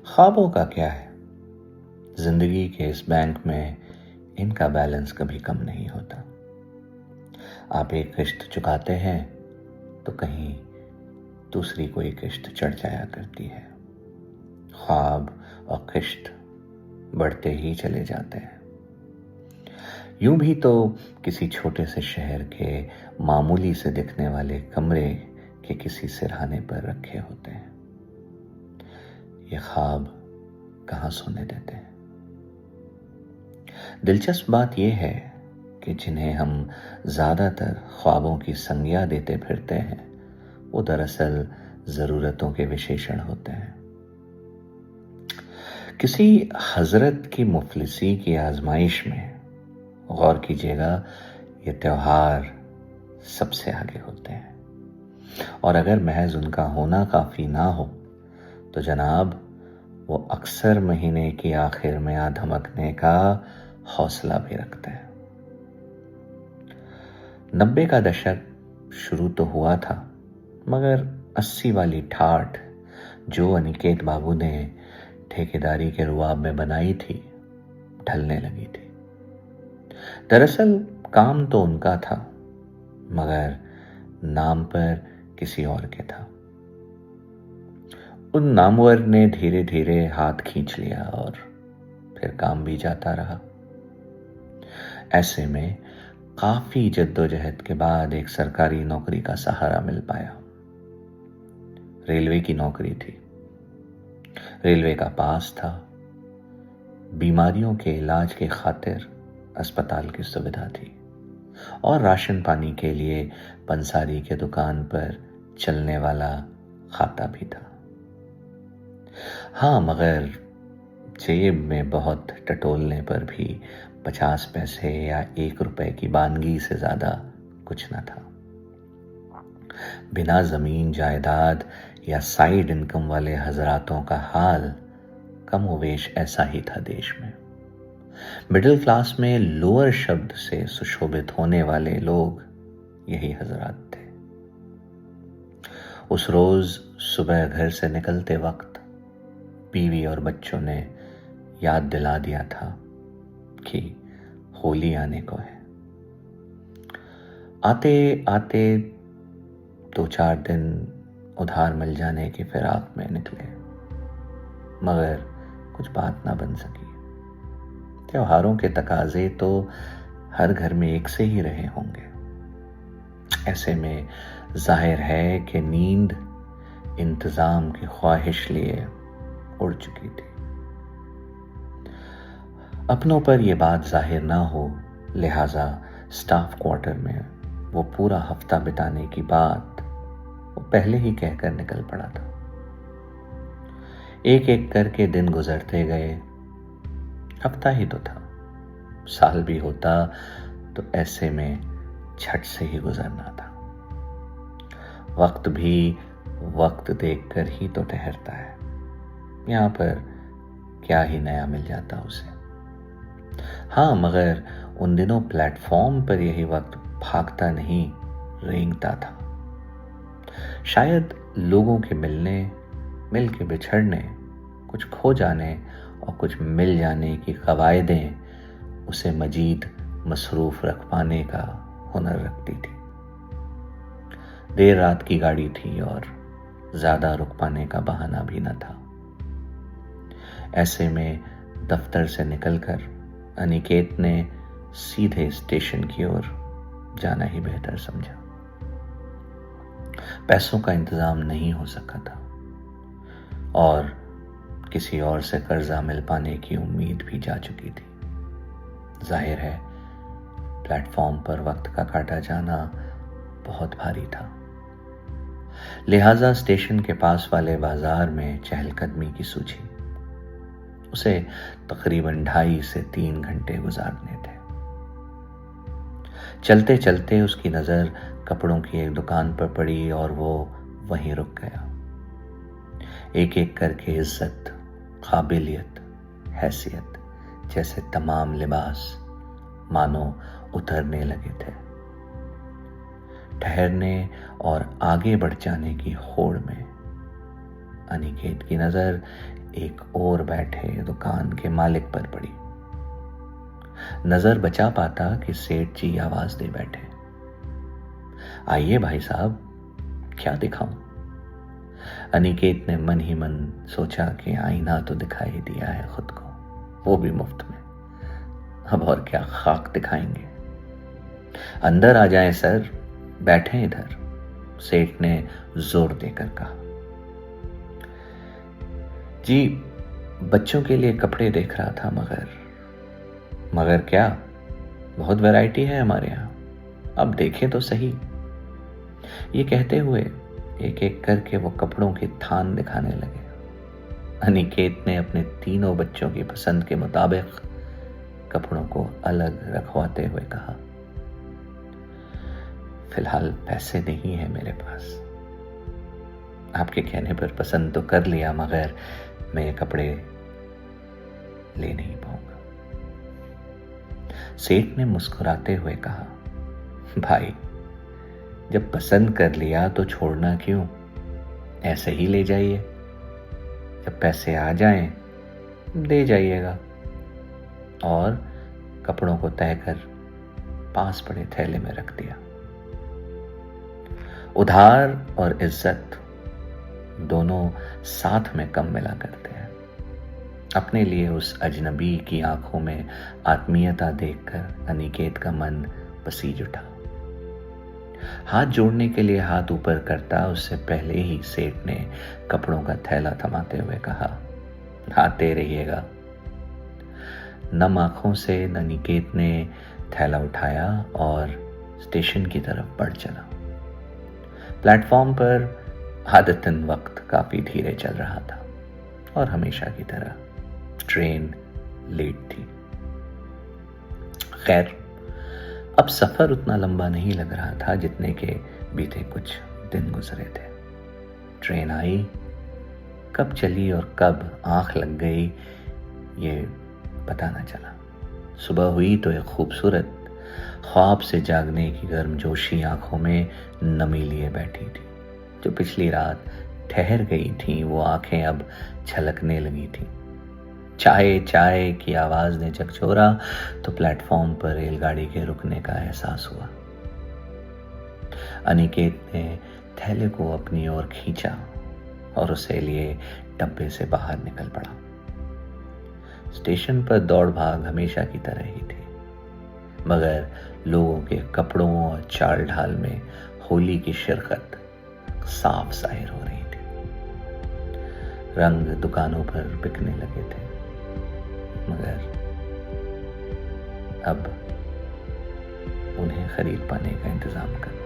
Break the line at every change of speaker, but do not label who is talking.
ख्वाबों का क्या है, जिंदगी के इस बैंक में इनका बैलेंस कभी कम नहीं होता। आप एक किश्त चुकाते हैं तो कहीं दूसरी कोई किश्त चढ़ जाया करती है। ख्वाब और किश्त बढ़ते ही चले जाते हैं। यूं भी तो किसी छोटे से शहर के मामूली से दिखने वाले कमरे के किसी सिरहाने पर रखे होते हैं। ये ख्वाब कहाँ सोने देते हैं। दिलचस्प बात यह है कि जिन्हें हम ज्यादातर ख्वाबों की संज्ञा देते फिरते हैं, वो दरअसल जरूरतों के विशेषण होते हैं। किसी हजरत की मुफलिसी की आजमाइश में गौर कीजिएगा, ये त्योहार सबसे आगे होते हैं। और अगर महज उनका होना काफी ना हो तो जनाब वो अक्सर महीने की आखिर में आ धमकने का हौसला भी रखते हैं। 90 का दशक शुरू तो हुआ था, मगर 80 वाली ठाठ जो अनिकेत बाबू ने ठेकेदारी के रुआब में बनाई थी, ढलने लगी थी। दरअसल काम तो उनका था, मगर नाम पर किसी और के था। उन नामवर ने धीरे धीरे हाथ खींच लिया और फिर काम भी जाता रहा। ऐसे में काफी जद्दोजहद के बाद एक सरकारी नौकरी का सहारा मिल पाया। रेलवे की नौकरी थी, रेलवे का पास था, बीमारियों के इलाज के खातिर अस्पताल की सुविधा थी और राशन पानी के लिए पंसारी के दुकान पर चलने वाला खाता भी था। हाँ, मगर जेब में बहुत टटोलने पर भी 50 पैसे या 1 रुपए की वानगी से ज्यादा कुछ न था। बिना जमीन जायदाद या साइड इनकम वाले हजरातों का हाल कमोवेश ऐसा ही था देश में। मिडिल क्लास में लोअर शब्द से सुशोभित होने वाले लोग यही हजरात थे। उस रोज सुबह घर से निकलते वक्त बीवी और बच्चों ने याद दिला दिया था कि होली आने को है। आते आते 2-4 दिन उधार मिल जाने की फिराक में निकले, मगर कुछ बात ना बन सकी। त्योहारों के तकाजे तो हर घर में एक से ही रहे होंगे। ऐसे में जाहिर है कि नींद इंतजाम की ख्वाहिश लिए उड़ चुकी थी। अपनों पर यह बात जाहिर ना हो, लिहाजा स्टाफ क्वार्टर में वो पूरा हफ्ता बिताने की बात वो पहले ही कहकर निकल पड़ा था। एक एक करके दिन गुजरते गए। हफ्ता ही तो था, साल भी होता तो ऐसे में झट से ही गुजरना था। वक्त भी वक्त देखकर ही तो ठहरता है। यहाँ पर क्या ही नया मिल जाता उसे। हाँ, मगर उन दिनों प्लेटफॉर्म पर यही वक्त भागता नहीं, रेंगता था। शायद लोगों के मिलने, मिल के बिछड़ने, कुछ खो जाने और कुछ मिल जाने की कवायदें उसे मजीद मसरूफ रख पाने का हुनर रखती थी। देर रात की गाड़ी थी और ज्यादा रुक पाने का बहाना भी न था। ऐसे में दफ्तर से निकलकर अनिकेत ने सीधे स्टेशन की ओर जाना ही बेहतर समझा। पैसों का इंतजाम नहीं हो सका था और किसी और से कर्जा मिल पाने की उम्मीद भी जा चुकी थी। जाहिर है प्लेटफॉर्म पर वक्त का काटा जाना बहुत भारी था। लिहाजा स्टेशन के पास वाले बाजार में चहलकदमी की सूझी। उसे तकरीबन 2.5 से 3 घंटे गुजारने थे। चलते चलते उसकी नजर कपड़ों की एक दुकान पर पड़ी और वो वहीं रुक गया। एक एक करके इज्जत, काबिलियत, हैसियत जैसे तमाम लिबास मानो उतरने लगे थे। ठहरने और आगे बढ़ जाने की होड़ में अनिकेत की नजर एक और बैठे दुकान के मालिक पर पड़ी। नजर बचा पाता कि सेठ जी आवाज दे बैठे, आइए भाई साहब, क्या दिखाऊं। अनिकेत ने मन ही मन सोचा कि आईना तो दिखाई दिया है खुद को, वो भी मुफ्त में, अब और क्या खाक दिखाएंगे। अंदर आ जाएं सर, बैठे इधर, सेठ ने जोर देकर कहा। जी, बच्चों के लिए कपड़े देख रहा था, मगर क्या, बहुत वैरायटी है हमारे यहाँ, अब देखें तो सही। ये कहते हुए एक एक करके वो कपड़ों की थान दिखाने लगे। अनिकेत ने अपने तीनों बच्चों की पसंद के मुताबिक कपड़ों को अलग रखवाते हुए कहा, फिलहाल पैसे नहीं है मेरे पास, आपके कहने पर पसंद तो कर लिया, मगर मैं ये कपड़े ले नहीं पाऊंगा। सेठ ने मुस्कुराते हुए कहा, भाई जब पसंद कर लिया तो छोड़ना क्यों, ऐसे ही ले जाइए, जब पैसे आ जाएं दे जाइएगा। और कपड़ों को तय कर पास पड़े थैले में रख दिया। उधार और इज्जत दोनों साथ में कम मिला करते हैं। अपने लिए उस अजनबी की आंखों में आत्मीयता देखकर अनिकेत का मन पसीज उठा। हाथ जोड़ने के लिए हाथ ऊपर करता उससे पहले ही सेठ ने कपड़ों का थैला थमाते हुए कहा, आते रहिएगा। नम आंखों से अनिकेत ने थैला उठाया और स्टेशन की तरफ बढ़ चला। प्लेटफॉर्म पर आदतन वक्त काफी धीरे चल रहा था और हमेशा की तरह ट्रेन लेट थी। खैर, अब सफर उतना लंबा नहीं लग रहा था जितने के बीते कुछ दिन गुजरे थे। ट्रेन आई, कब चली और कब आंख लग गई ये पता न चला। सुबह हुई तो एक खूबसूरत ख्वाब से जागने की गर्मजोशी आंखों में नमी लिए बैठी थी। जो पिछली रात ठहर गई थी वो आंखें अब छलकने लगी थी। चाय चाय की आवाज ने झकझोरा तो प्लेटफॉर्म पर रेलगाड़ी के रुकने का एहसास हुआ। अनिकेत ने थैले को अपनी ओर खींचा और उसे लिए डब्बे से बाहर निकल पड़ा। स्टेशन पर दौड़ भाग हमेशा की तरह ही थी, मगर लोगों के कपड़ों और चाल ढाल में होली की शिरकत साफ जाहिर हो रही थी। रंग दुकानों पर बिकने लगे थे, मगर अब उन्हें खरीद पाने का इंतजाम करना